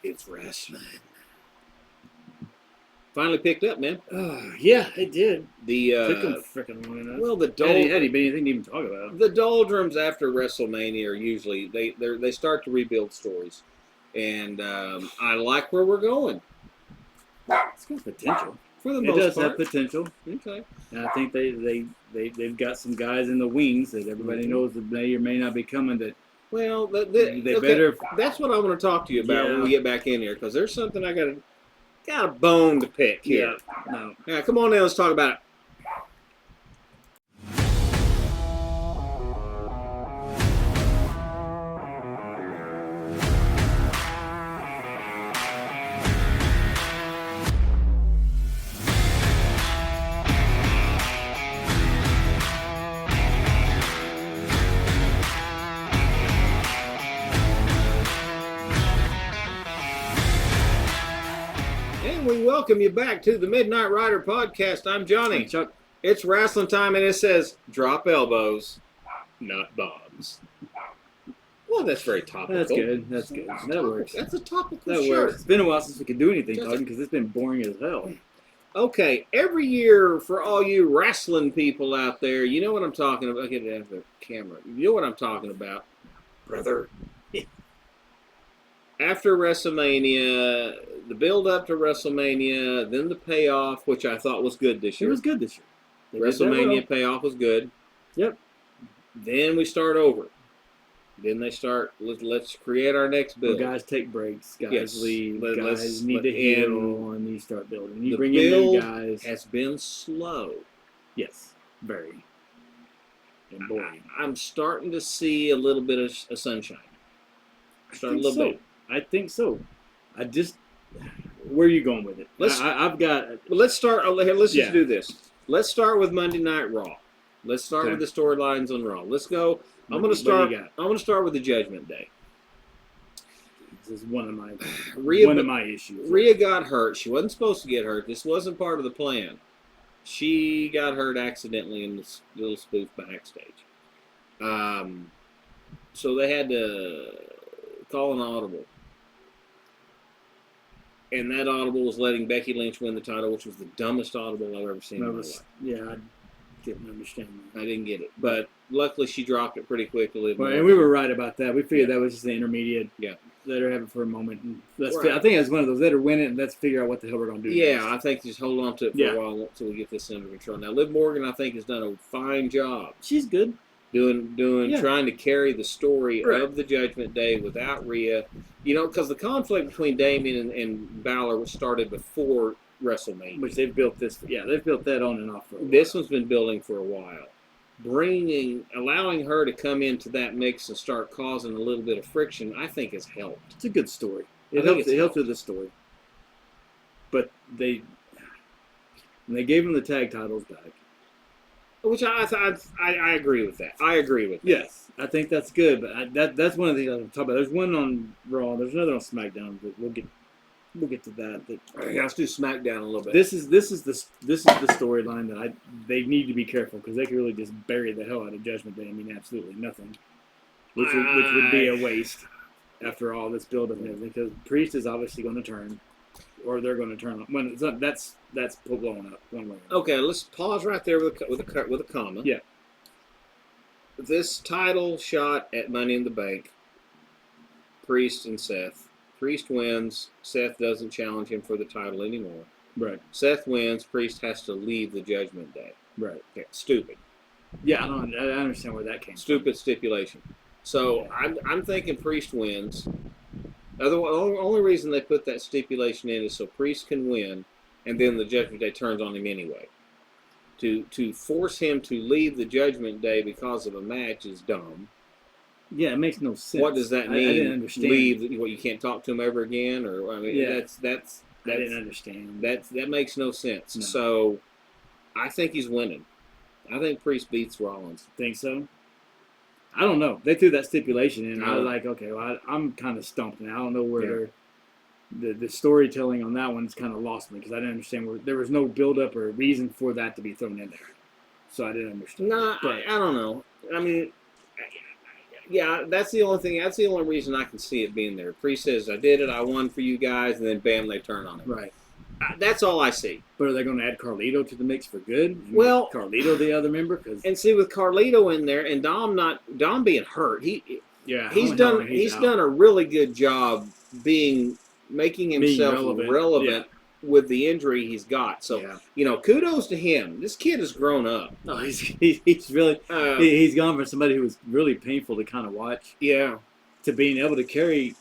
It's wrestling. Finally picked up, man. Yeah, it did. Took them freaking long enough. Well, the hadn't been anything to even talk about. The doldrums after WrestleMania are usually they start to rebuild stories, and I like where we're going. It's got potential. For the most part, it does have potential. Okay. And I think they've got some guys in the wings that everybody knows that may or may not be coming. That better. That's what I want to talk to you about when we get back in here, because there's something I got a bone to pick here. Yeah. No. Yeah. Come on now, let's talk about it. We welcome you back to the Midnight Rider podcast. I'm Johnny. Chuck. It's wrestling time, and it says drop elbows, not bombs. Well, that's very topical. That's good. That works. That's a topical That shirt. works. It's been a while since we could do anything talking because it's been boring as hell. Okay, every year for all you wrestling people out there, you know what I'm talking about. I'll get it out of the camera. You know what I'm talking about, brother. After WrestleMania, the build-up to WrestleMania, then the payoff, which I thought was good this year. It was good this year. WrestleMania payoff was good. Yep. Then we start over. Then they start, let's create our next build. Well, guys take breaks. Guys leave. Guys need to heal, and you start building. You bring in new guys. Has been slow. Yes. Very. And boring. I'm starting to see a little bit of sunshine. I think so. Where are you going with it? Let's start. Let's just do this. Let's start with Monday Night Raw. Let's start with the storylines on Raw. Let's go. I'm going to start with the Judgment Day. This is one of my issues. Rhea got hurt. She wasn't supposed to get hurt. This wasn't part of the plan. She got hurt accidentally in this little spoof backstage. So they had to call an audible. And that audible was letting Becky Lynch win the title, which was the dumbest audible I've ever seen in my life. Yeah, I didn't understand that. I didn't get it. But luckily she dropped it pretty quickly. Well, and we were right about that. We figured that was just the intermediate. Yeah. Let her have it for a moment. And I think it's one of those, let her win it and let's figure out what the hell we're going to do next. I think just hold on to it for a while until we get this under control. Now, Liv Morgan, I think, has done a fine job. She's good. Trying to carry the story of the Judgment Day without Rhea. Because the conflict between Damien and Balor was started before WrestleMania. Which they've built they've built that on and off for a while. This one's been building for a while. Allowing her to come into that mix and start causing a little bit of friction, I think has helped. It's a good story. It helps with the story. But when they gave them the tag titles back. Which I agree with that. Yes, I think that's good. But that's one of the things I'm talking about. There's one on Raw. There's another on SmackDown. But we'll get to that. Let's do SmackDown a little bit. This is the storyline that they need to be careful because they could really just bury the hell out of Judgment Day. I mean, absolutely nothing, which would be a waste after all this build up and everything. Because Priest is obviously going to turn. Or they're going to turn on. When it's not, that's blowing up one way. Okay, let's pause right there with a comma. Yeah. This title shot at Money in the Bank, Priest and Seth. Priest wins. Seth doesn't challenge him for the title anymore. Right. Seth wins. Priest has to leave the Judgment Day. Right. Okay. Stupid. Yeah, I understand where that came from. Stupid stipulation. So I'm thinking Priest wins. The only reason they put that stipulation in is so Priest can win, and then the Judgment Day turns on him anyway. To force him to leave the Judgment Day because of a match is dumb. Yeah, it makes no sense. What does that mean? I didn't understand. Leave? What, you can't talk to him ever again? Or I mean, that's I didn't understand. That makes no sense. No. So, I think he's winning. I think Priest beats Rollins. Think so? I don't know. They threw that stipulation in. I was like, okay, well, I'm kind of stumped now. I don't know where the storytelling on that one's kind of lost me because I didn't understand where there was no build-up or reason for that to be thrown in there. So I didn't understand. I don't know. I mean, Yeah, that's the only thing. That's the only reason I can see it being there. Priest says, "I did it. I won for you guys," and then bam, they turn on him. Right. That's all I see. But are they going to add Carlito to the mix for good? And Well, make Carlito the other member, because and see with Carlito in there and Dom being hurt, he's done a really good job making himself relevant with the injury he's got. So kudos to him. This kid has grown up. No, he's really he's gone from somebody who was really painful to kind of watch. Yeah. To being able to carry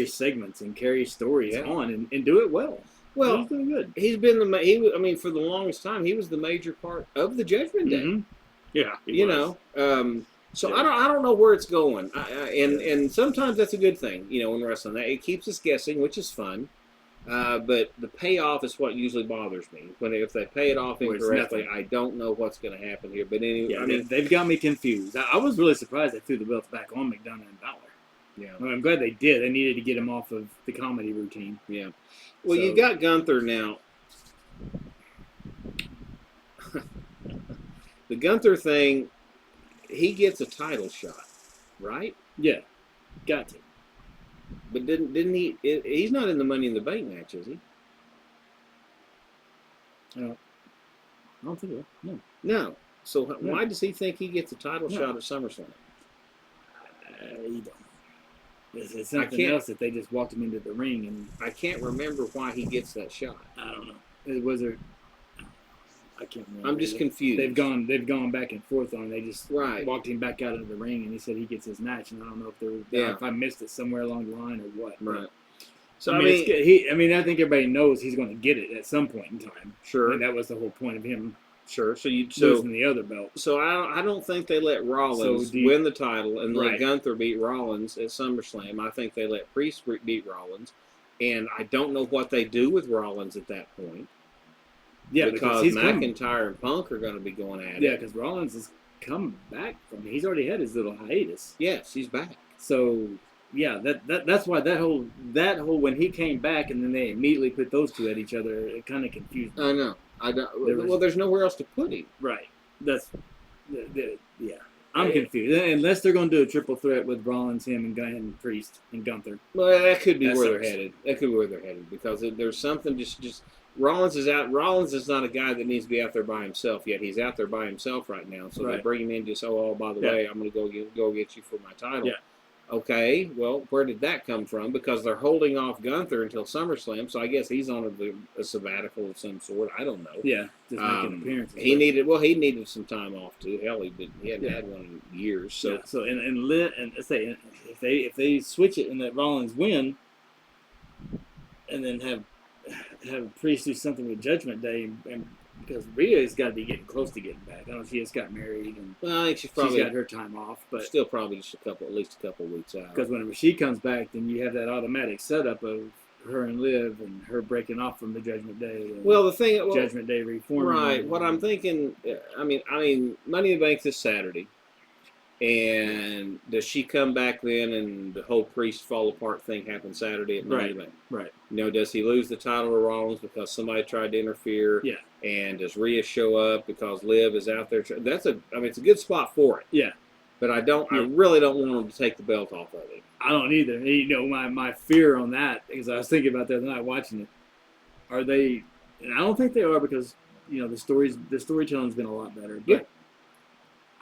segments and carry stories on and do it well. Well, he's doing good. He's been for the longest time, he was the major part of the Judgment Day. Mm-hmm. Yeah, So I don't know where it's going, and sometimes that's a good thing, in wrestling. It keeps us guessing, which is fun. But the payoff is what usually bothers me. If they pay it off incorrectly, I don't know what's going to happen here. But anyway, they've got me confused. I was really surprised they threw the belts back on McDonough and Balor. Yeah, I'm glad they did. They needed to get him off of the comedy routine. Yeah. Well, you got Gunther now. The Gunther thing, he gets a title shot, right? Yeah, got to. But didn't he? He's not in the Money in the Bank match, is he? I don't think so. No. No. So why does he think he gets a title shot at SummerSlam? You don't. It's something else that they just walked him into the ring, and I can't remember why he gets that shot. I don't know. I can't remember. I'm just confused. They've gone back and forth on it. They just walked him back out into the ring, and he said he gets his match, and I don't know if I missed it somewhere along the line or what. Right. So I mean, I think everybody knows he's going to get it at some point in time. Sure. And that was the whole point of him. Sure. So losing the other belt. So I don't think they let Rollins win the title and let Gunther beat Rollins at SummerSlam. I think they let Priest beat Rollins, and I don't know what they do with Rollins at that point. Yeah, because McIntyre and Punk are going to be going at it. Yeah, because Rollins is coming back from. He's already had his little hiatus. Yes, he's back. So yeah, that's why that whole when he came back and then they immediately put those two at each other, it kind of confused me. I know. There's nowhere else to put him. Right. That's yeah. I'm confused. Unless they're going to do a triple threat with Rollins, him, and Priest, and Gunther. Well, that could be where they're headed. That could be where they're headed because there's something just Rollins is out. Rollins is not a guy that needs to be out there by himself yet. He's out there by himself right now. So they bring him in just by the way, I'm going to go get you for my title. Yeah. Okay, well, where did that come from? Because they're holding off Gunther until SummerSlam, so I guess he's on a sabbatical of some sort. I don't know. Yeah, just making appearances. He needed some time off too. Hell, he hadn't had one in years. So if they switch it and let Rollins win, and then have Priest do something with Judgment Day, and because Rhea's got to be getting close to getting back. I don't know if she just got married and I think she's got her time off, but still probably just at least a couple of weeks out. Because whenever she comes back, then you have that automatic setup of her and Liv and her breaking off from the Judgment Day. Judgment Day reforming. Right. What I'm thinking, I mean, Money in the Bank this Saturday. And does she come back then and the whole Priest fall apart thing happens Saturday at Money in the Bank? Right. Does he lose the title to Rollins because somebody tried to interfere? Yeah. And does Rhea show up because Liv is out there? It's a good spot for it. Yeah. But I really don't want him to take the belt off of him. I don't either. My fear on that, because I was thinking about that the other night watching it. Are they? And I don't think they are because the storytelling's been a lot better. But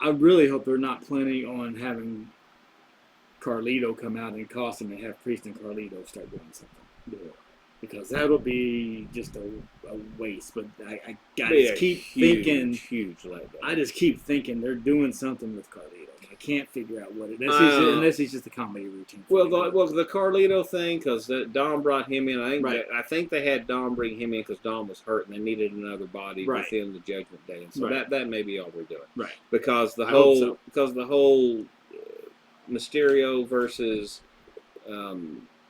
I really hope they're not planning on having Carlito come out and cost him and have Priest and Carlito start doing something. Because that'll be just a waste. But I just keep thinking. Huge letdown. I just keep thinking they're doing something with Carlito. I can't figure out what it is. Unless he's just a comedy routine. Well, the Carlito thing, because Dom brought him in. I think they had Dom bring him in because Dom was hurt and they needed another body within the Judgment Day. And so that may be all they're doing. Right. Because the whole Mysterio versus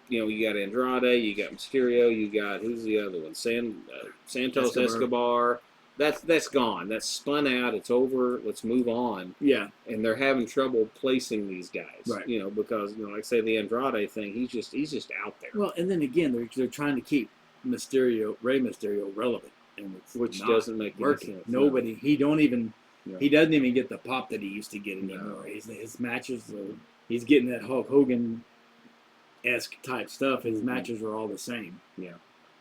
you got Andrade, you got Mysterio, you got who's the other one? Santos Escobar. That's gone. That's spun out. It's over. Let's move on. Yeah. And they're having trouble placing these guys. Right. Because like I say the Andrade thing, he's just out there. Well, and then again, they're trying to keep Rey Mysterio relevant, and which doesn't make any sense. Nobody. He don't even. No. He doesn't even get the pop that he used to get anymore. No. His matches. he's getting that Hulk Hogan-esque type stuff. His matches are all the same. Yeah.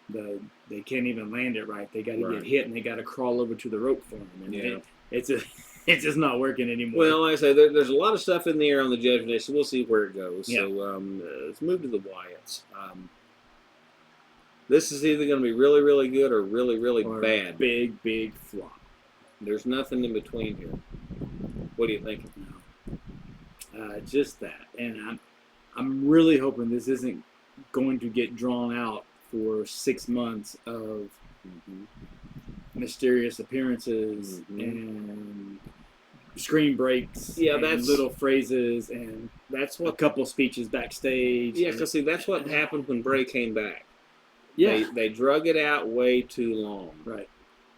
They can't even land it right. They got to Right. get hit, and they got to crawl over to the rope for him. And Yeah. it's just not working anymore. Well, like I say, there's a lot of stuff in the air on the Judgment Day, so we'll see where it goes. Yeah. So let's move to the Wyatts. This is either going to be really, really good or really, really Or bad. big flop. There's nothing in between here. What do you think? Just that, and I'm really hoping this isn't going to get drawn out for 6 months of mysterious appearances and screen breaks. Yeah, and that's little phrases and that's a what. couple speeches backstage. Yeah, because see, that's what happened when Bray came back. Yeah, They drug it out way too long. right.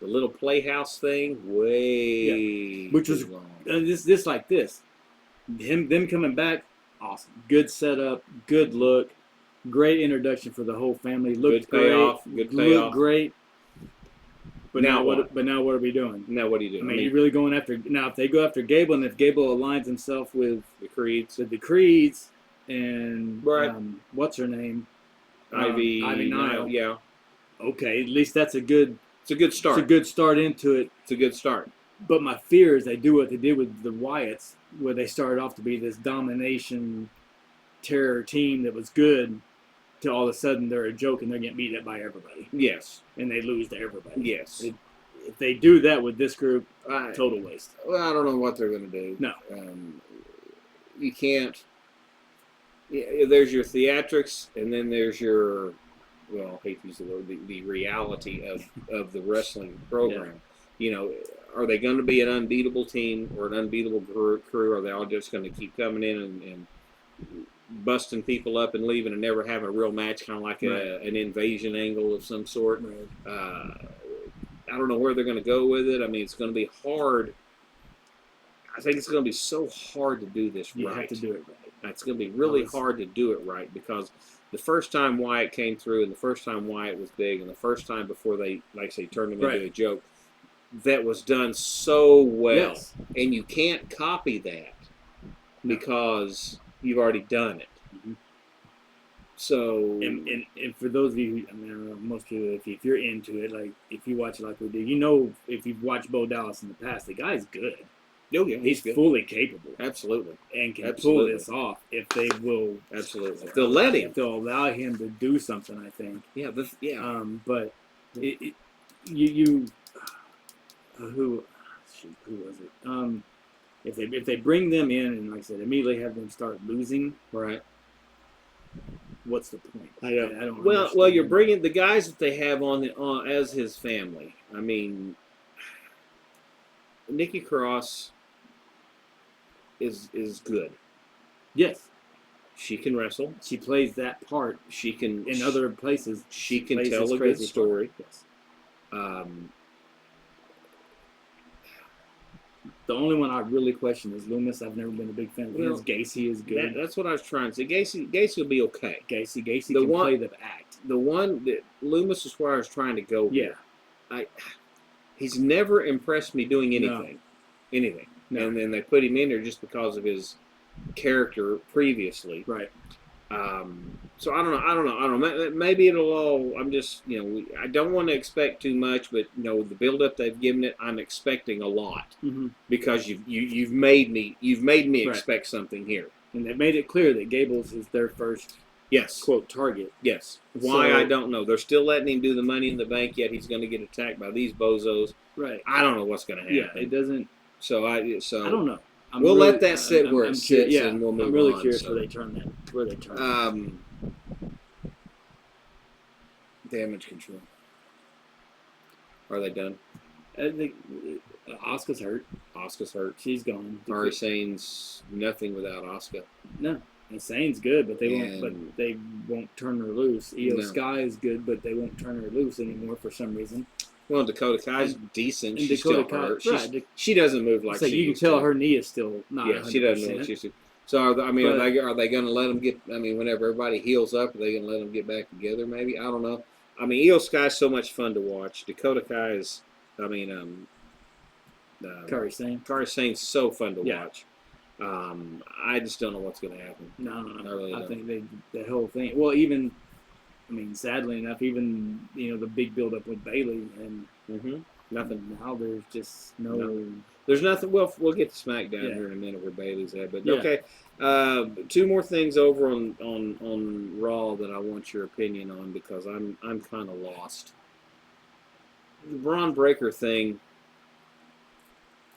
The little playhouse thing, way Which too was long. this like this. Them coming back, awesome. Good setup, good look, great introduction for the whole family. Looked Good payoff, great. good payoff. Looked great. But Now now what? what? But now what are we doing? Now what do you do? I mean, you're really going after now. If they go after Gable, and if Gable aligns himself with the Creeds, the Creeds, and Right. What's her name? Ivy Nile. yeah, Okay, at least that's a good. it's a good start. It's a good start into it. It's a good start. But my fear is they do what they did with the Wyatts, where they started off to be this domination terror team that was good, to all of a sudden they're a joke and they're getting beat up by everybody, Yes, and they lose to everybody. yes. If they do that with this group, I total waste. Well, I don't know what they're going to do. No. You can't. Yeah, there's your theatrics, and then there's your, well, I hate to use the word, the reality of the wrestling program. You know, are they going to be an unbeatable team or an unbeatable crew? Or are they all just going to keep coming in and busting people up and leaving and never having a real match, kind of like an invasion angle of some sort? Right. I don't know where they're going to go with it. I mean, it's going to be hard. I think it's going to be so hard to do this You right. have to do it right. It's going to be really hard to do it right, because the first time Wyatt came through, and the first time Wyatt was big, and the first time before they, like I say, turned him into a joke, that was done so well. Yes. And you can't copy that because you've already done it. Mhm. So, And for those of you, I mean, I don't know, most people, if you're into it, like if you watch it like we do, you know, if you've watched Bo Dallas in the past, the guy's good. oh yeah, He's good. fully capable Absolutely. and can Absolutely. pull this off if they will. Absolutely. If they'll let him. If they'll allow him to do something, I think. Yeah, But who was it? If they bring them in and, like I said, immediately have them start losing, right. what's the point? I don't. I don't Well, understand. you're bringing the guys that they have on as his family. I mean, Nikki Cross is good. Yes, She can wrestle. she plays that part She can in other places. She can plays tell this a good crazy story. part. Yes. The only one I really question is Loomis. I've never been a big fan of his. Gacy is good. That's what I was trying to say. Gacy will be okay. Gacy The can one- play the act. The one that Loomis is where I was trying to go. Yeah. He's never impressed me doing anything. Anything. No. And then they put him in there just because of his character previously. Right. So I don't know. Maybe it'll all. I'm just, I don't want to expect too much, but the build-up they've given it, I'm expecting a lot Mm-hmm. because you've made me Right. expect something here. And they made it clear that Gables is their first Yes. quote target. Yes. Why So- I don't know. They're still letting him do the Money in the Bank, yet he's going to get attacked by these bozos. Right. I don't know what's going to happen. Yeah. It doesn't. So I don't know. We'll let that sit where it I'm sits, yeah, and we'll move I'm really on, curious so. where they turn that. Damage control. Are they done? I think Asuka's hurt. Asuka's hurt. She's gone. Ari Sane's nothing without Asuka. No. And Sane's good, but they And- won't turn her loose. Io No. Sky is good, but they won't turn her loose anymore for some reason. Well, Dakota Kai's decent. And She's Dakota still hurt. Kai, right. She doesn't move like So she you can used tell to. her knee is still not. Yeah, she doesn't move like 100%. she used to. So are But- they going to let them get? I mean, whenever everybody heals up, are they going to let them get back together? Maybe, I don't know. I mean, Io Sky's so much fun to watch. Dakota Kai is, Kari Sane. Kairi Sane's so fun to Yeah. watch. I just don't know what's going to happen. No. I really don't. think the whole thing. Well, even I mean, sadly enough, even the big build-up with Bailey and Nothing. now there's just no. Nothing. There's nothing. Well, we'll get to SmackDown here in a minute where Bailey's at. But okay, two more things over on Raw that I want your opinion on because I'm kind of lost. The Braun Breaker thing.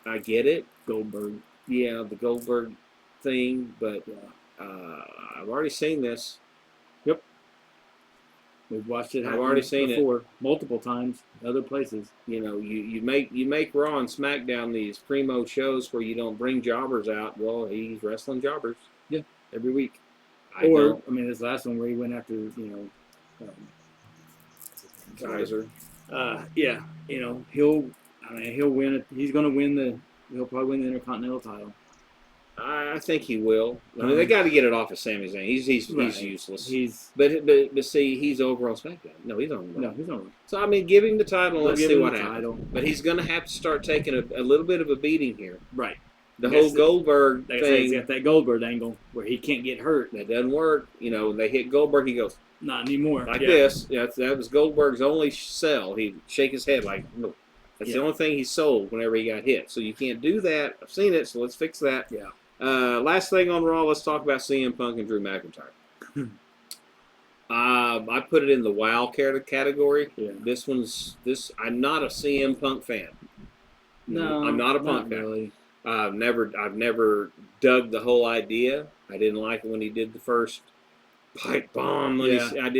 I get it. Goldberg. Yeah, the Goldberg thing, but I've already seen this. Yep. We've watched it happen I've already seen before, multiple times, other places. You know, you make Raw and SmackDown these primo shows where you don't bring jobbers out. Well, he's wrestling jobbers. Yeah. Every week. I mean, this last one where he went after, Kaiser. Yeah, he'll win it. He's going to win he'll probably win the Intercontinental title. I think he will. I mean, they got to get it off of Sami Zayn. He's useless. But see, he's over on SmackDown. No, he's on Raw. No, he's on Raw. So I mean, give him the title and let's see what happens. But he's going to have to start taking a little bit of a beating here. Right. The whole Goldberg thing. He's got that Goldberg angle where he can't get hurt. That doesn't work. They hit Goldberg. He goes, not anymore. Like this. Yeah, that was Goldberg's only sell. He'd shake his head like, no. That's the only thing he sold whenever he got hit. So you can't do that. I've seen it, so let's fix that. Yeah. Last thing on Raw, let's talk about CM Punk and Drew McIntyre. I put it in the WoW category. Yeah. I'm not a CM Punk fan. No, I'm not a Punk fan. Really. I've never dug the whole idea. I didn't like it when he did the first pipe bomb. I've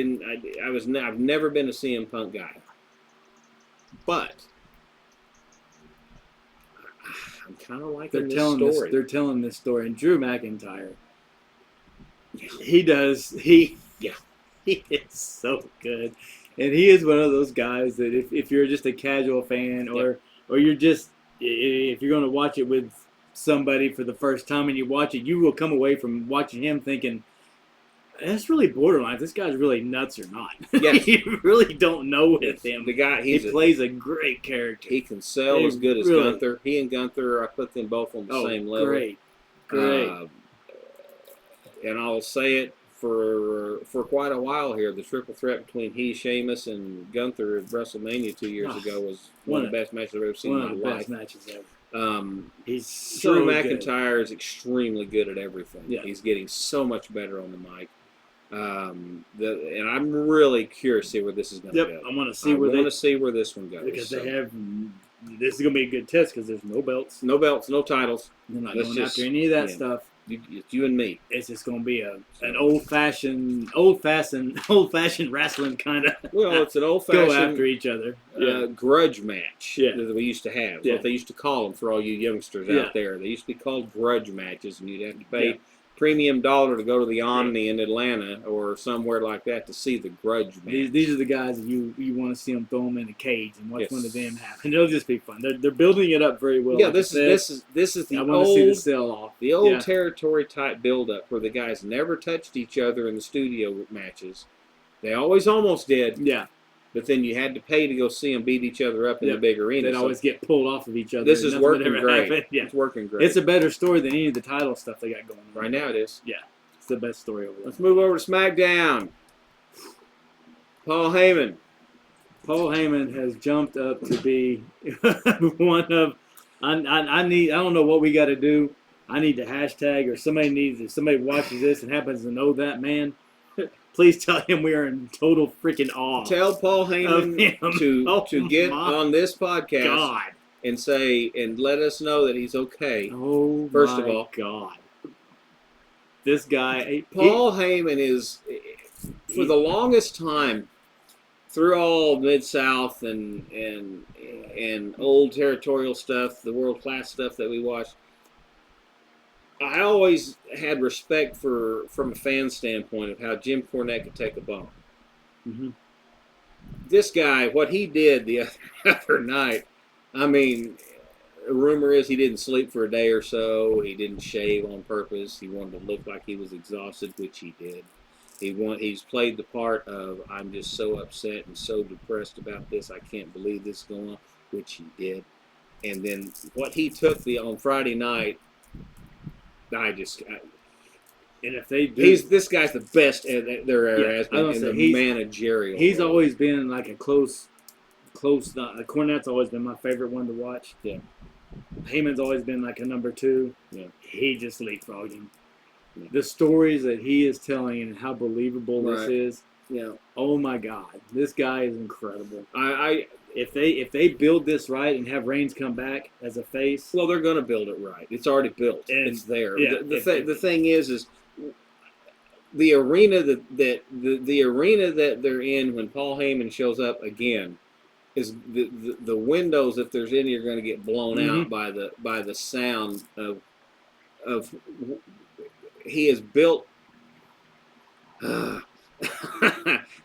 never been a CM Punk guy. But I'm kind of liking this story. They're telling this story, and Drew McIntyre, he is so good, and he is one of those guys that if you're just a casual fan or you're just if you're going to watch it with somebody for the first time and you watch it, you will come away from watching him thinking, that's really borderline. This guy's really nuts or not. Yes. You really don't know with him. The guy, he plays a great character. He can sell as good as Gunther. He and Gunther, I put them both on the same level. Great. And I'll say it for quite a while here. The triple threat between Sheamus and Gunther at WrestleMania 2 years ago was one of the best matches I've ever seen in my life. One of the best matches ever. He's Drew McIntyre is extremely good at everything. Yeah. He's getting so much better on the mic. And I'm really curious to see where this is going to go. I want to see where this one goes. Because this is going to be a good test because there's no belts. No belts, no titles. They're not going after any of that stuff. It's you and me. It's just going to be an old-fashioned wrestling kind of. Well, it's an old-fashioned go after each other. Grudge match that we used to have. Yeah. What they used to call them for all you youngsters out there. They used to be called grudge matches, and you'd have to pay premium dollar to go to the Omni in Atlanta or somewhere like that to see the grudge match. These are the guys that you want to see them throw them in a cage and watch one of them happen. It'll just be fun. They're building it up very well. Yeah, this is the I want to see the sell off. The old territory type build up where the guys never touched each other in the studio matches. They always almost did. Yeah. But then you had to pay to go see them beat each other up in the big arena. They'd always get pulled off of each other. This is working great. Yeah. It's working great. It's a better story than any of the title stuff they got going on. Right now it is. Yeah. It's the best story over there. Let's move over to SmackDown. Paul Heyman. Paul Heyman has jumped up to be one of. I don't know what we got to do. I need to hashtag, or if somebody watches this and happens to know that man, please tell him we are in total freaking awe. Tell Paul Heyman to get on this podcast and let us know that he's okay. Oh, first of all, God. This guy, Paul Heyman is, for the longest time, through all Mid-South and old territorial stuff, the world-class stuff that we watched, I always had respect from a fan standpoint of how Jim Cornette could take a bump. Mm-hmm. This guy, what he did the other night, I mean, the rumor is he didn't sleep for a day or so. He didn't shave on purpose. He wanted to look like he was exhausted, which he did. He's played the part of, I'm just so upset and so depressed about this. I can't believe this is going on, which he did. And then what he took on Friday night, And if they do, this guy's the best there ever has been in the managerial. He's role. always been like a close. Cornette's always been my favorite one to watch. Yeah. Heyman's always been like a number 2. Yeah. He just leapfrogged him. Yeah. The stories that he is telling and how believable this Right. is. Yeah. Oh my God, this guy is incredible. If they build this right and have Reigns come back as a face, well, they're going to build it right. It's already built. It's there. Yeah, the thing is the arena the arena that they're in when Paul Heyman shows up again is the windows, if there's any, are going to get blown out by the sound of he has built.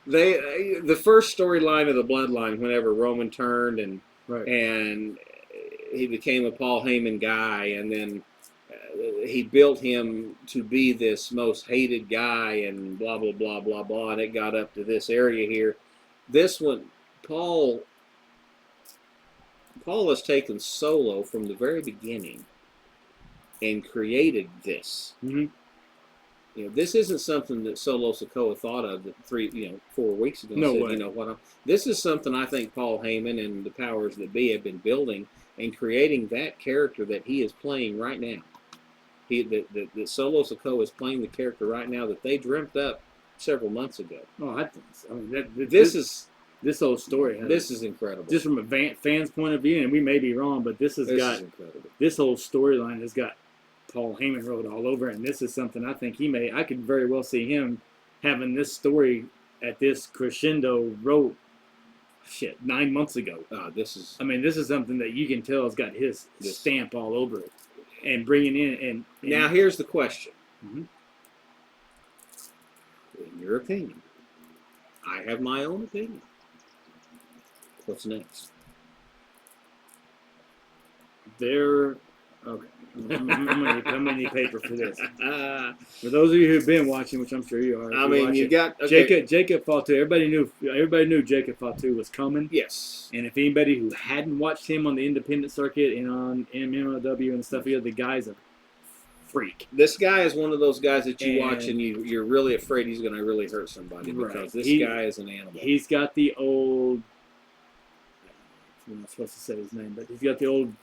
The first storyline of the Bloodline, whenever Roman turned and he became a Paul Heyman guy, and then he built him to be this most hated guy, and blah blah blah blah blah, and it got up to this area here. This one, Paul has taken Solo from the very beginning and created this. Mm-hmm. You know, this isn't something that Solo Sikoa thought of 4 weeks ago. No said, way. You know what? This is something I think Paul Heyman and the powers that be have been building and creating that character that he is playing right now. That Solo Sikoa is playing the character right now that they dreamt up several months ago. Oh, I mean, this whole story. This is incredible. Just from a fan's point of view, and we may be wrong, but this is incredible. This whole storyline has got Paul Heyman wrote all over, and this is something I think I could very well see him having this story at this crescendo wrote 9 months ago. This is something that you can tell has got his stamp all over it, and bringing in and now here's the question. Mm-hmm. In your opinion, I have my own opinion. What's next? Okay. I'm gonna need paper for this. For those of you who've been watching, which I'm sure you are. Jacob Fatu. Everybody knew Jacob Fatu was coming. Yes. And if anybody who hadn't watched him on the independent circuit and on MLW and stuff, the guy's a freak. This guy is one of those guys that you watch and you're really afraid he's going to really hurt somebody because this guy is an animal. He's got the old. I'm not supposed to say his name, but he's got the old,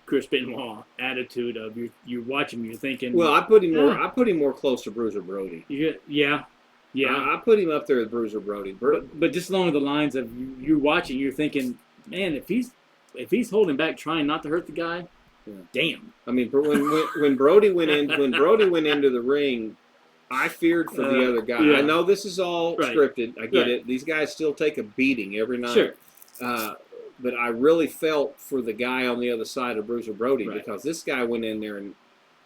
Chris Benoit attitude of you watch him, you're thinking. Well, I put him more close to Bruiser Brody. Yeah. I put him up there with Bruiser Brody. But just along the lines of you're watching, you're thinking, man, if he's holding back, trying not to hurt the guy, damn. I mean, when Brody went into the ring, I feared for the other guy. I know this is all scripted. I get it. These guys still take a beating every night. Sure. But I really felt for the guy on the other side of Bruiser Brody because this guy went in there, and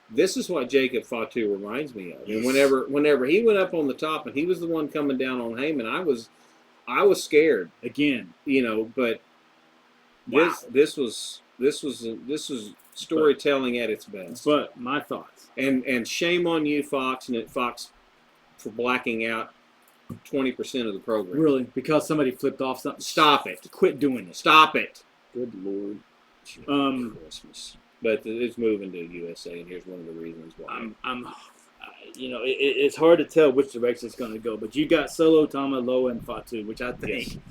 this is what Jacob Fatu reminds me of. And whenever he went up on the top and he was the one coming down on Heyman, I was scared again. But this was storytelling at its best. But my thoughts. And shame on you, Fox, for blacking out 20% of the program. Really? Because somebody flipped off something? Stop it. Quit doing it. Stop it. Good Lord. Christmas. But it's moving to USA, and here's one of the reasons why. It's hard to tell which direction it's going to go, but you got Solo, Tama, Loa, and Fatu, which I think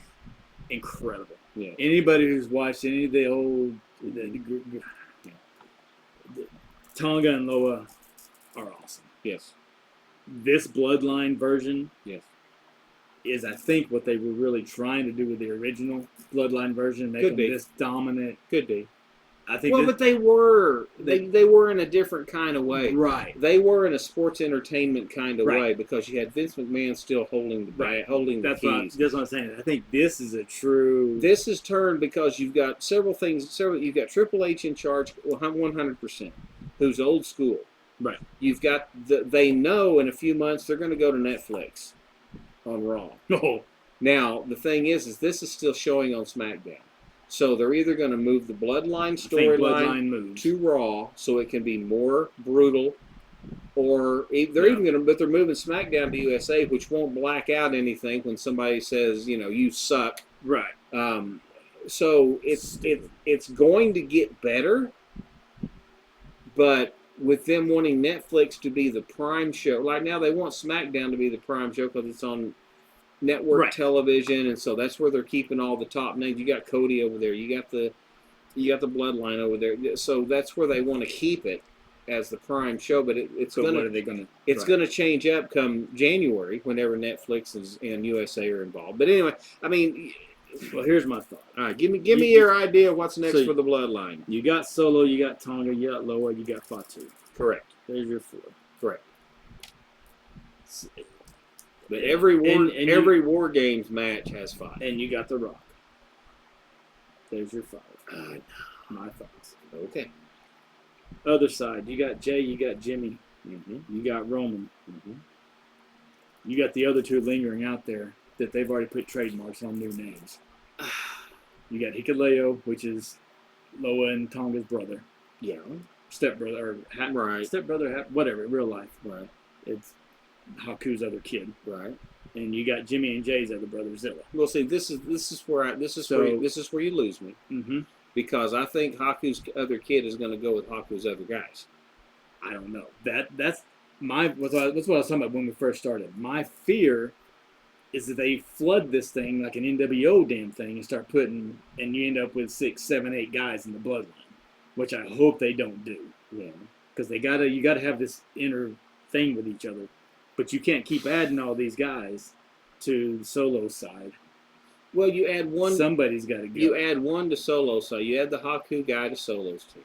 incredible. Yeah. Anybody who's watched any of the old Tonga and Loa are awesome. Yes. This Bloodline version, yes, is I think what they were really trying to do with the original Bloodline version, make them this dominant. Could be. I think. Well, but they were in a different kind of way. Right. They were in a sports entertainment kind of way because you had Vince McMahon still holding the keys. That's what I'm saying. I think this is a true. This is turned because you've got several things. You've got Triple H in charge, 100%, who's old school. Right. You've got they know in a few months they're going to go to Netflix on Raw. Oh. Now the thing is this is still showing on SmackDown, so they're either going to move the Bloodline storyline to Raw so it can be more brutal, or they're even going to. But they're moving SmackDown to USA, which won't black out anything when somebody says you suck. Right. So it's going to get better, but with them wanting Netflix to be the prime show, like now they want SmackDown to be the prime show because it's on network television, and so that's where they're keeping all the top names. You got Cody over there. You got the Bloodline over there. So that's where they want to keep it as the prime show. But it's So gonna what are they gonna? it's gonna change up come January whenever Netflix and USA are involved. But anyway, I mean, Well, here's my thought. all right, give me your idea of what's next for the Bloodline. You got Solo, you got Tonga, you got Loa, you got Fatu. Correct. There's your 4. Correct. But every War Games match has 5. And you got The Rock. There's your 5. My thoughts. Okay. Other side, you got Jay, you got Jimmy, you got Roman. You got the other 2 lingering out there that they've already put trademarks on new names. You got Hikuleo, which is Loa and Tonga's brother. Yeah. Stepbrother, or stepbrother, whatever, real life. Right. It's Haku's other kid. Right. And you got Jimmy and Jay's other brother, Zilla. Well, see, this is where you lose me. Because I think Haku's other kid is going to go with Haku's other guys. I don't know. That's what I was talking about when we first started. My fear is that they flood this thing like an NWO damn thing and start putting, and you end up with 6, 7, 8 guys in the Bloodline, which I hope they don't do. Yeah. Because you gotta have this inner thing with each other, but you can't keep adding all these guys to the Solo side. Well, you add one. Somebody's got to go. You add one to Solo side. You add the Haku guy to Solo's team.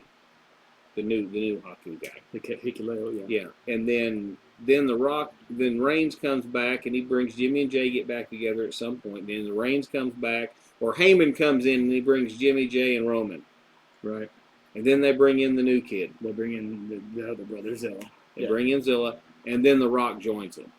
The new Haku guy. The Hikuleo, yeah. Yeah, and then the Rock. Then Reigns comes back and he brings Jimmy and Jay get back together at some point. Then the Reigns comes back, or Heyman comes in and he brings Jimmy, Jay, and Roman. Right. And then they bring in the new kid. They bring in the other brother, Zilla. They bring in Zilla, and then the Rock joins them.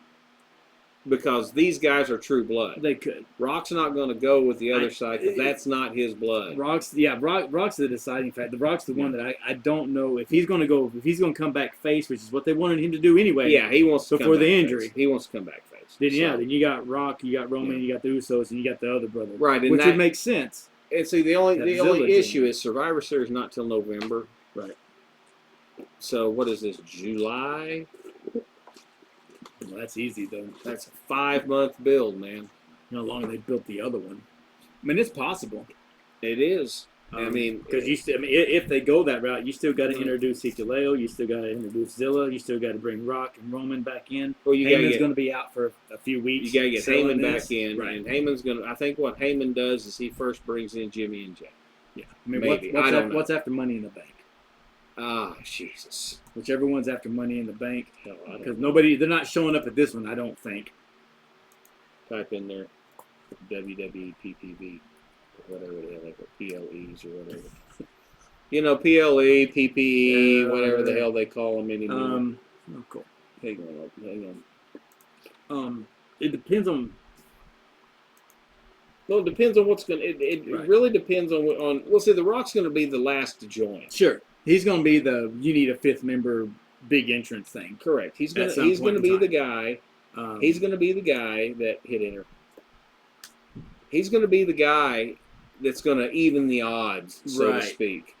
Because these guys are true blood. They could. Rock's not going to go with the other side because that's not his blood. Rock's the deciding factor. The Rock's the one that I don't know if he's going to go, if he's going to come back face, which is what they wanted him to do anyway. Yeah, he wants to before come back the injury. Face. He wants to come back face. Then you got Rock, you got Roman, you got the Usos, and you got the other brother. Right, and which would make sense. And see, the only issue is Survivor Series not till November. Right. So what is this? July. Well, that's easy though. That's a 5-month build, man. You know how long they built the other one? I mean, it's possible. It is. I mean, because if they go that route, you still got to introduce Hikuleo, you still got to introduce Zilla, you still got to bring Rock and Roman back in. Well, Heyman's going to be out for a few weeks. You got to get Heyman back in, right? And Heyman's going to. I think what Heyman does is he first brings in Jimmy and Jay. Yeah, I mean, what's after Money in the Bank? Ah, Jesus. Whichever one's after Money in the Bank, because they're not showing up at this one, I don't think. Type in there WWE PPV. Whatever the hell they call PLEs or whatever. You know, PLE, PPE, whatever the hell they call them anymore. Oh, cool. Hang on. It depends on. Well, it depends on what's going to. It really depends on. Well, see, The Rock's going to be the last to join. Sure, he's going to be you need a 5th member big entrance thing. Correct. He's going to be the guy. He's going to be the guy that hit enter. He's going to be the guy that's going to even the odds, so to speak.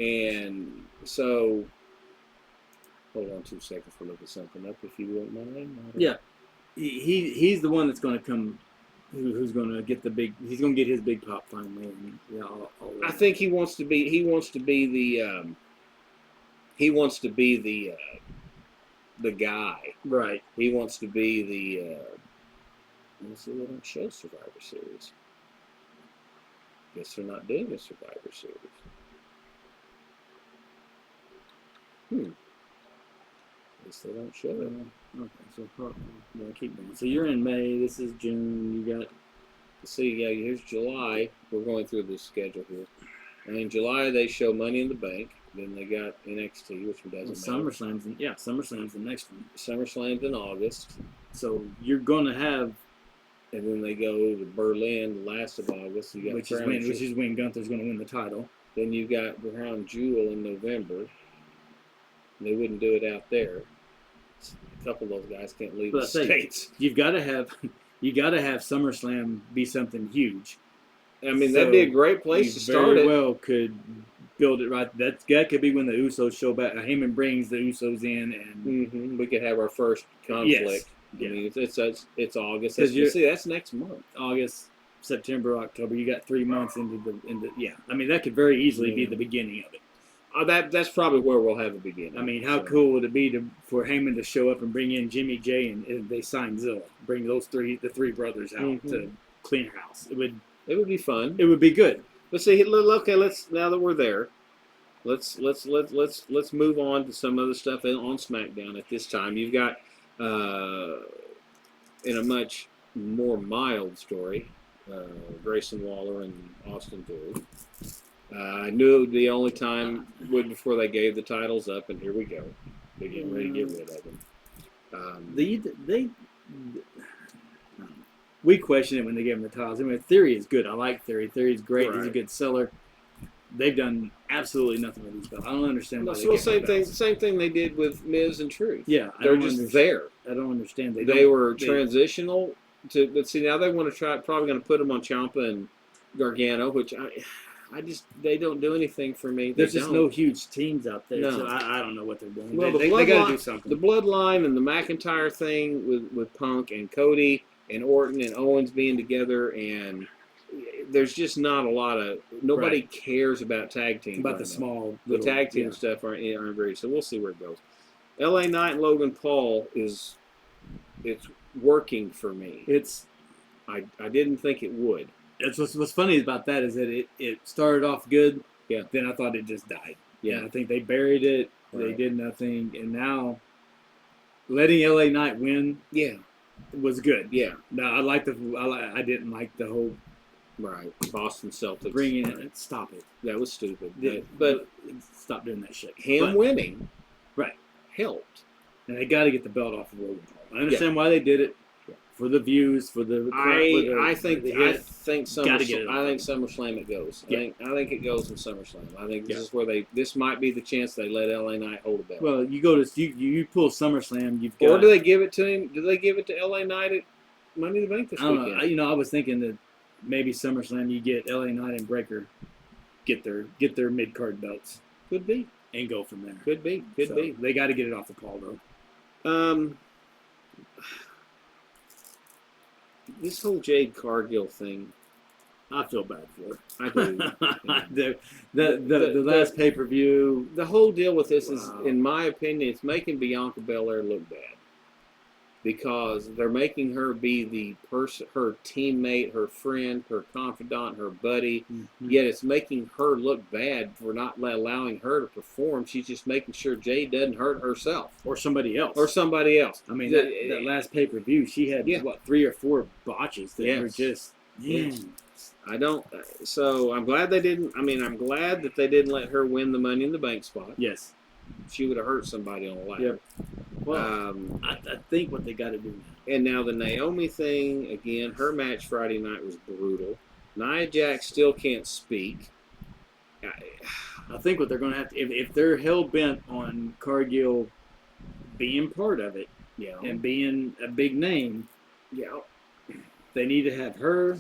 And so, hold on 2 seconds for looking something up, if you wouldn't mind. Yeah, he's the one that's going to come. Who's going to get the big? He's going to get his big pop finally. And, I think he wants to be. He wants to be the. He wants to be the guy. Right. He wants to be the. Let's see, they don't show Survivor Series. Guess they're not doing a Survivor Series. Guess they don't show it. Okay, so keep going. So you're in May. This is June. You got. See, yeah, here's July. We're going through this schedule here. And in July they show Money in the Bank. Then they got NXT, which doesn't matter. SummerSlam's the next one. SummerSlam's in August. So you're going to have. And then they go to Berlin the last of August. You got which is when Gunther's going to win the title. Then you got Crown Jewel in November. They wouldn't do it out there. A couple of those guys can't leave the States. You got to have SummerSlam be something huge. I mean, that'd be a great place to start it. Well, could build it right. That could be when the Usos show back. Heyman brings the Usos in, and We could have our first conflict. I mean, it's August. That's next month. August, September, October. You got 3 months into the. Yeah, I mean that could very easily be the beginning of it. That's probably where we'll have a beginning. I mean, how cool would it be for Heyman to show up and bring in Jimmy J and they sign Zilla, bring the three brothers out to clean house. It would be fun. It would be good. Let's see. Okay, now that we're there, let's move on to some other stuff on SmackDown at this time. You've got in a much more mild story, Grayson Waller and Austin Theory. I knew the only time before they gave the titles up, and here we go. They're getting ready to get rid of them. We questioned it when they gave him the titles. I mean, Theory is good. I like Theory. Theory's great. Right. He's a good seller. They've done absolutely nothing with these belts. I don't understand why. Well, same thing they did with Miz and Truth. Yeah, they're just there. I don't understand. They were transitional to. But see, now they want to try. Probably going to put them on Ciampa and Gargano, which they don't do anything for me. There's just no huge teams out there, so I don't know what they're doing. Well, they got to do something. The Bloodline and the McIntyre thing with Punk and Cody and Orton and Owens being together, and there's just not a lot of nobody cares about tag teams. About the tag team stuff aren't very. So we'll see where it goes. LA Knight and Logan Paul it's working for me. I didn't think it would. What's funny about that is that it started off good. Yeah. Then I thought it just died. Yeah. And I think they buried it. Right. They did nothing, and now letting LA Knight win. Yeah. Was good. Yeah. Now I didn't like the whole. Right. Boston Celtics. Bringing it. Stop it. That was stupid. But stop doing that shit. Winning. Right. Helped. And they got to get the belt off of Logan Paul. I understand why they did it. For the views, I think SummerSlam it goes. I think it goes in SummerSlam. I think this is where this might be the chance they let LA Knight hold a belt. Well, you pull SummerSlam, you've got. Or do they give it to him? Do they give it to LA Knight at Money in the Bank this weekend? I don't know. I was thinking that maybe SummerSlam you get LA Knight and Breaker get their mid card belts. Could be. And go from there. Could be. They got to get it off the Paul though. This whole Jade Cargill thing, I feel bad for her. I do. The last pay-per-view. The whole deal with this is, in my opinion, it's making Bianca Belair look bad. Because they're making her be the person, her teammate, her friend, her confidant, her buddy. Mm-hmm. Yet it's making her look bad for not allowing her to perform. She's just making sure Jade doesn't hurt herself. Or somebody else. I mean, that last pay-per-view, she had, 3 or 4 botches that were just... I don't... So, I'm glad they didn't... I mean, I'm glad that they didn't let her win the Money in the Bank spot. Yes. She would have hurt somebody on the ladder. Yep. Well, I think what they got to do now. And now the Naomi thing, again, her match Friday night was brutal. Nia Jax still can't speak. I think what they're going to have to... If they're hell-bent on Cargill being part of it and being a big name, they need to have her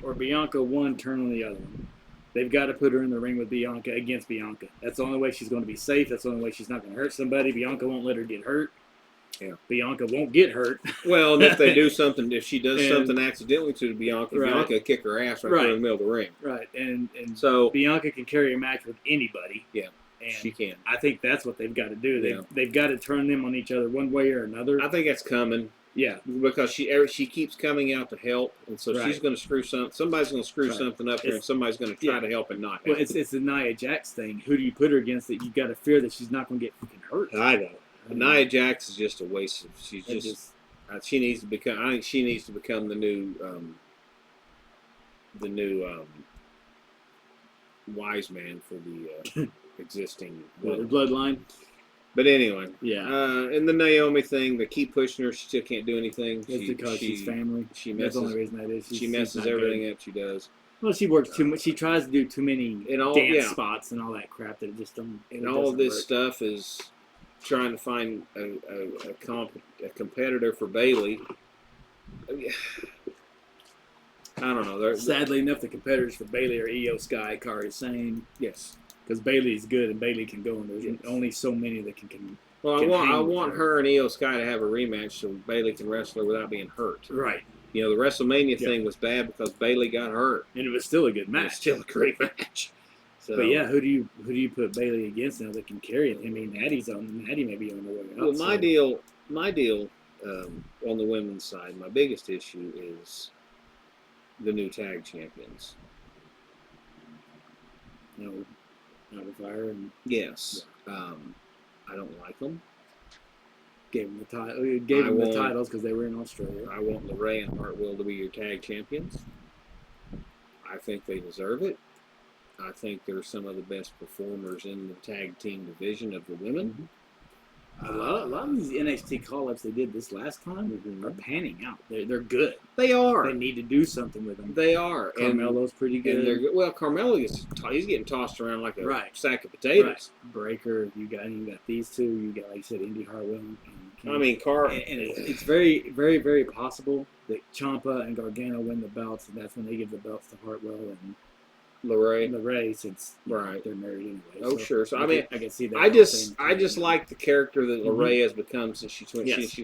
or Bianca one turn on the other one. They've got to put her in the ring with Bianca against Bianca. That's the only way she's going to be safe. That's the only way she's not going to hurt somebody. Bianca won't let her get hurt. Yeah. Bianca won't get hurt. Well, and if they do something, if she does something accidentally to Bianca, Bianca will kick her ass right in the middle of the ring. Right. And so Bianca can carry a match with anybody. Yeah. And she can. I think that's what they've got to do. They've got to turn them on each other one way or another. I think that's coming. Yeah, because she keeps coming out to help, and so she's going to screw somebody's going to screw something up here, and somebody's going to try to help and not help. Well, it's the Nia Jax thing. Who do you put her against that you've got to fear that she's not going to get fucking hurt? I know. Nia Jax is just a waste of. She's just she needs to become. I think she needs to become the new wise man for the existing bloodline. But anyway, and the Naomi thing, they keep pushing her. She still can't do anything. It's because she's family. That's the only reason that is. She messes everything up. She does. Well, she works too much. She tries to do too many dance spots and all that crap that it just don't. And all of this stuff is trying to find a competitor for Bayley. I don't know. Sadly enough, the competitors for Bayley are Io Sky, Kairi Sane. Yes. because Bailey's good and Bailey can go, and there's only so many that can. Well, can I hang with want her and Io Sky to have a rematch so Bailey can wrestle her without being hurt. Right. You know, the WrestleMania Yeah. thing was bad because Bailey got hurt. And it was still a good It's match. still a great match. So, But yeah, who do you put Bailey against now that can carry it? I mean, Natty may be on the way out. well, my deal on the women's side, my biggest issue is the new tag champions. No, not with Fire and Yes, I don't like them. gave them the title. Gave them the titles because they were in Australia. I want LeRae and Hartwell to be your tag champions. I think they deserve it. I think they're some of the best performers in the tag team division of the women. A lot of these NXT call-ups they did this last time are panning out. They're good. They are. They need to do something with them. They are. Carmelo's pretty good. And they're good. Well, Carmelo he's getting tossed around like a Right. sack of potatoes. Right. Breaker, you got these two. You got, like you said, Indy Hartwell. And I mean, and it's very, very, very possible that Ciampa and Gargano win the belts, and that's when they give the belts to Hartwell and LeRae, since right, they're married anyway. Oh, sure. So I mean, I can see that. I just like the character that LeRae has become since she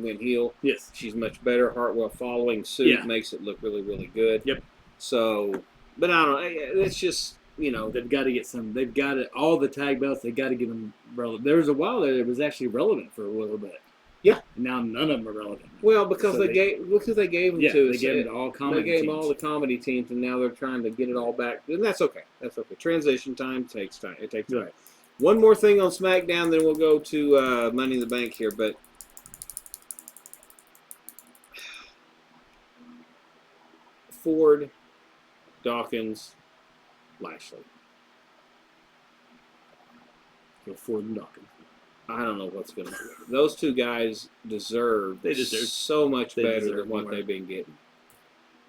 went heel. Yes, she's much better. Hartwell following suit makes it look really, really good. Yep. So, but I don't know. It's just, you know, they've got to get some. They've got it. All the tag belts. They've got to get them relevant. There was a while there it was actually relevant for a little bit. Yeah. And now none of them are relevant. Well, because they gave them to. They gave them to all comedy. They gave them all the comedy teams, and now they're trying to get it all back. And that's okay. That's okay. Transition time takes time. It takes time. Right. One more thing on SmackDown, then we'll go to Money in the Bank here. But Ford, Dawkins, Lashley. Ford and Dawkins. I don't know what's going to happen. Those two guys deserve so much better than what they've been getting.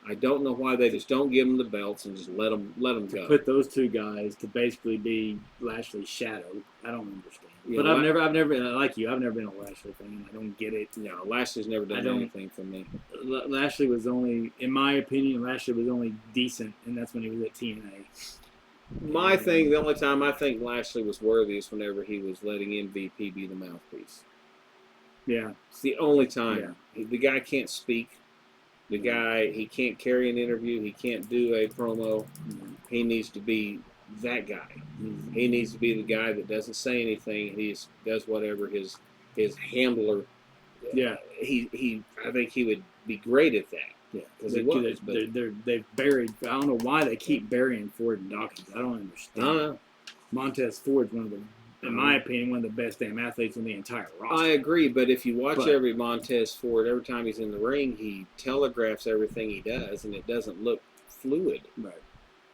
I don't know why they just don't give them the belts and just let them go. Put those two guys to basically be Lashley's shadow. I don't understand. Yeah, but I've never like you. I've never been a Lashley fan. I don't get it. No, Lashley's never done anything for me. Lashley was only, in my opinion, Lashley was only decent, and that's when he was at TNA. My thing, the only time I think Lashley was worthy is whenever he was letting MVP be the mouthpiece. Yeah. It's the only time. Yeah. The guy can't speak. The guy, he can't carry an interview. He can't do a promo. He needs to be that guy. He needs to be the guy that doesn't say anything. He just does whatever his handler. Yeah. I think he would be great at that. Yeah, because they've buried. I don't know why they keep burying Ford and Dawkins. I don't understand. Montez Ford's one of the, in my opinion, one of the best damn athletes in the entire roster. I agree, but if you watch every Montez Ford, every time he's in the ring, he telegraphs everything he does, and it doesn't look fluid. Right.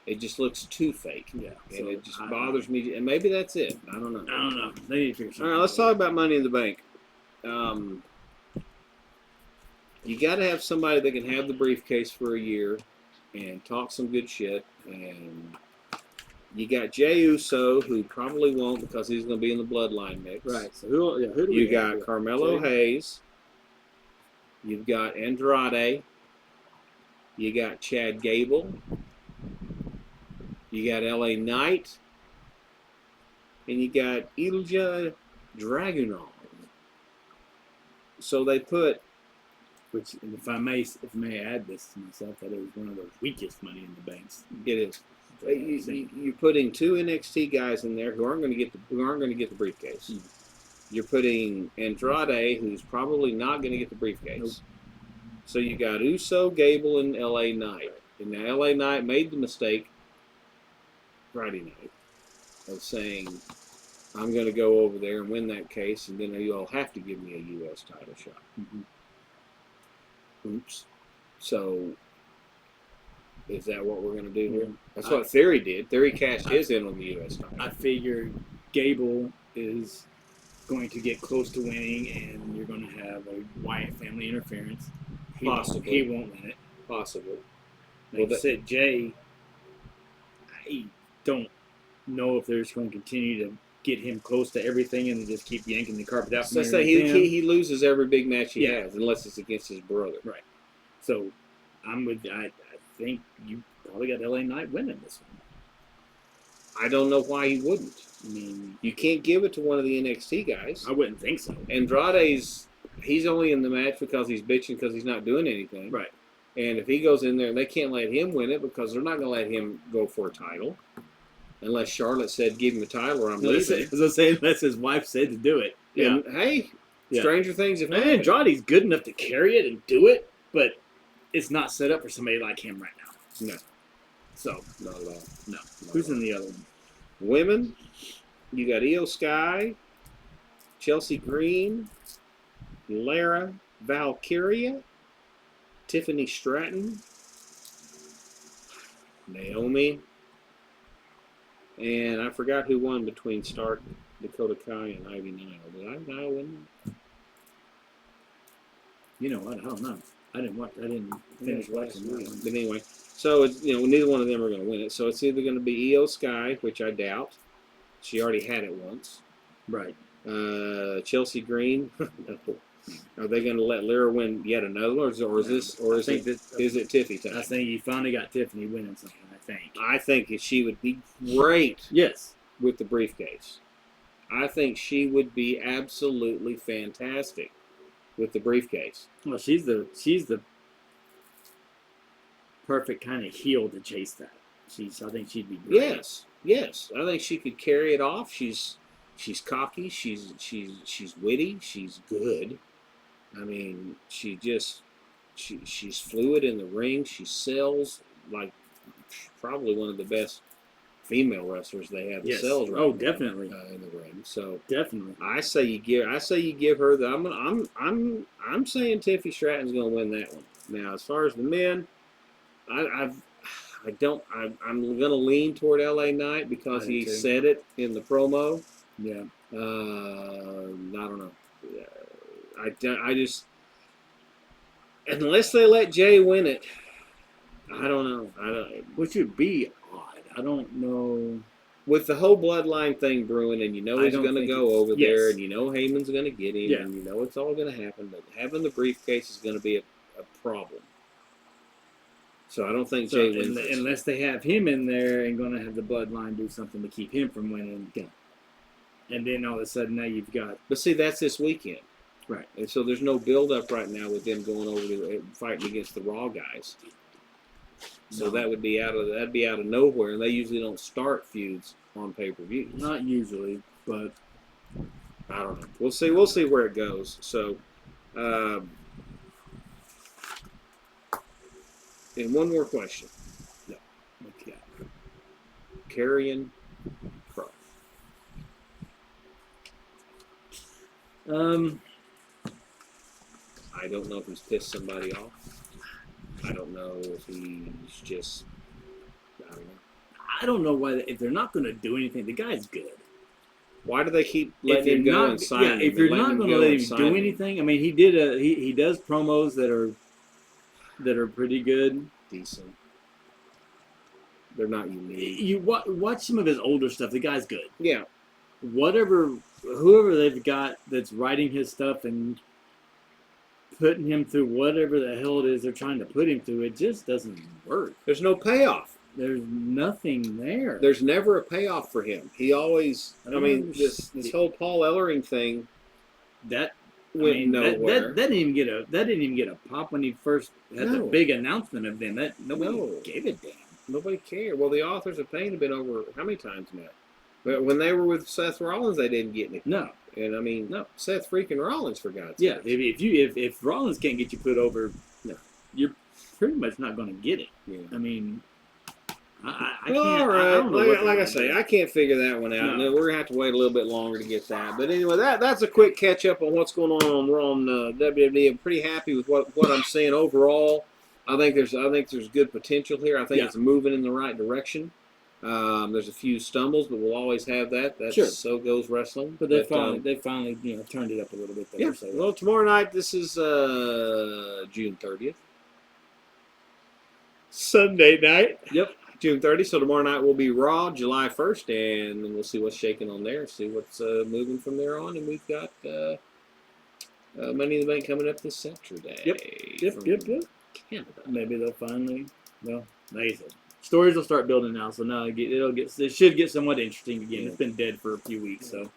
It just looks too fake. Yeah. And it just bothers me. And maybe that's it. I don't know. They need to figure something out. All right, let's talk about Money in the Bank. You got to have somebody that can have the briefcase for a year and talk some good shit. And you got Jey Uso, who probably won't because he's going to be in the Bloodline mix. Right. So who do you got? Carmelo Hayes. You've got Andrade. You got Chad Gable. You got LA Knight. And you got Ilja Dragunov. So they put... Which, if I may add this to myself, that is one of the weakest Money in the Banks. It is. You're putting two NXT guys in there who aren't going to get the briefcase. You're putting Andrade, who's probably not going to get the briefcase. Nope. So you got Uso, Gable, and LA Knight. And now LA Knight made the mistake Friday night of saying, "I'm going to go over there and win that case, and then you all have to give me a U.S. title shot." Mm-hmm. Oops. So, is that what we're going to do here? That's what Theory did. Theory cashed his in on the U.S. title. I figure Gable is going to get close to winning, and you're going to have a Wyatt family interference. Possibly. He won't win it. Possibly. Like I said, Jay, I don't know if they're just going to continue to get him close to everything and just keep yanking the carpet out. So he loses every big match he has unless it's against his brother. Right. So I think you probably got LA Knight winning this I don't know why he wouldn't. I mean, You can't give it to one of the NXT guys. I wouldn't think so. He's only in the match because he's bitching because he's not doing anything. Right. And if he goes in there, they can't let him win it because they're not going to let him go for a title. Unless Charlotte said, give him a title or I'm leaving. As I say, unless his wife said to do it. And hey, stranger things have happened. Andrade's good enough to carry it and do it, but it's not set up for somebody like him right now. No. So, Not at all. no. Who's in the other one? Women, you got Io Sky, Chelsea Green, Lara Valkyria, Tiffany Stratton, Naomi, and I forgot who won between Stark, Dakota Kai, and Ivy Nile. Did Ivy Nile win? You know what? I don't know. I didn't finish watching that one. But anyway, so it's, neither one of them are going to win it. So it's either going to be Io Sky, which I doubt. She already had it once. Right. Chelsea Green. Are they going to let Lyra win yet another one, or is it Tiffy time? I think you finally got Tiffany winning something. I think she would be great. Yes. With the briefcase. I think she would be absolutely fantastic with the briefcase. Well, she's the perfect kind of heel to chase that. I think she'd be great. Yes. I think she could carry it off. She's cocky. She's witty. She's good. I mean, she's fluid in the ring. She sells like probably one of the best female wrestlers they have that sells right now, definitely in the ring. So definitely, I say you give her the. I'm saying Tiffy Stratton's going to win that one. Now, as far as the men, I'm going to lean toward LA Knight because he said it in the promo. Yeah. I don't know. I just, unless they let Jay win it, I don't know. Which would be odd. I don't know. With the whole bloodline thing brewing, and he's going to go over there, and Heyman's going to get him, and it's all going to happen. But having the briefcase is going to be a problem. So I don't think Jay wins this. Unless they have him in there and going to have the bloodline do something to keep him from winning. Yeah. And then all of a sudden now you've got. But see, that's this weekend. Right. And so there's no build-up right now with them going over to fighting against the Raw guys. So that'd be out of nowhere, and they usually don't start feuds on pay-per-views. Not usually, but I don't know. We'll see where it goes. So, and one more question. No. Okay. Karrion Kross. I don't know if he's pissed somebody off. I don't know if he's just. I don't know. I don't know why. If they're not going to do anything, the guy's good. Why do they keep letting him go and sign him? If you're not going to let him do anything, I mean, he does promos that are pretty good, decent. They're not unique. You watch some of his older stuff. The guy's good. Yeah. Whoever they've got that's writing his stuff and putting him through whatever the hell it is they're trying to put him through, it just doesn't work. There's no payoff. There's nothing there. There's never a payoff for him. He always. I mean, this whole Paul Ellering thing. That went nowhere. That didn't even get a pop when he first had the big announcement of them. That nobody gave a damn. Nobody cared. Well, the Authors of Pain have been over how many times now? But when they were with Seth Rollins, they didn't get anything. No. And I mean, Seth freaking Rollins, for God's sake. Yeah. If Rollins can't get you put over, you're pretty much not going to get it. Yeah. I mean, I can't. All right. I don't know like I say, I can't figure that one out. No. We're gonna have to wait a little bit longer to get that. But anyway, that's a quick catch up on what's going on WWE. I'm pretty happy with what I'm seeing overall. I think there's good potential here. I think it's moving in the right direction. There's a few stumbles, but we'll always have that. So goes wrestling. But they finally turned it up a little bit there. Yeah. So. Well, tomorrow night, this is June 30th. Sunday night. Yep. June 30th. So tomorrow night will be Raw, July 1st, and then we'll see what's shaking on there, see what's moving from there on. And we've got Money in the Bank coming up this Saturday. Yep. Canada. Maybe they'll finally, like I said, stories will start building now. So now it should get somewhat interesting again. It's been dead for a few weeks, so.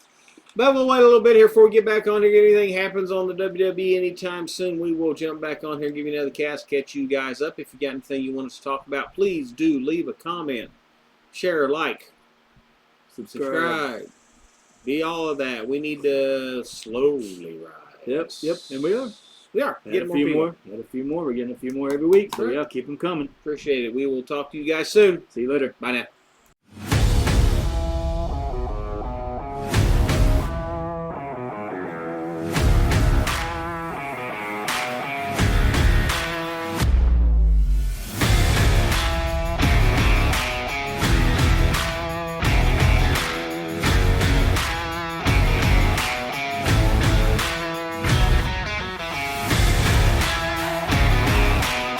But we'll wait a little bit here before we get back on here. If anything happens on the WWE anytime soon, we will jump back on here and give you another cast, catch you guys up. If you got anything you want us to talk about, please do leave a comment, share, like, subscribe. Be all of that. We need to slowly rise. Yep, and we are. We are. Had a few more. Had a few more. We're getting a few more every week, so yeah, keep them coming. Appreciate it. We will talk to you guys soon. See you later. Bye now.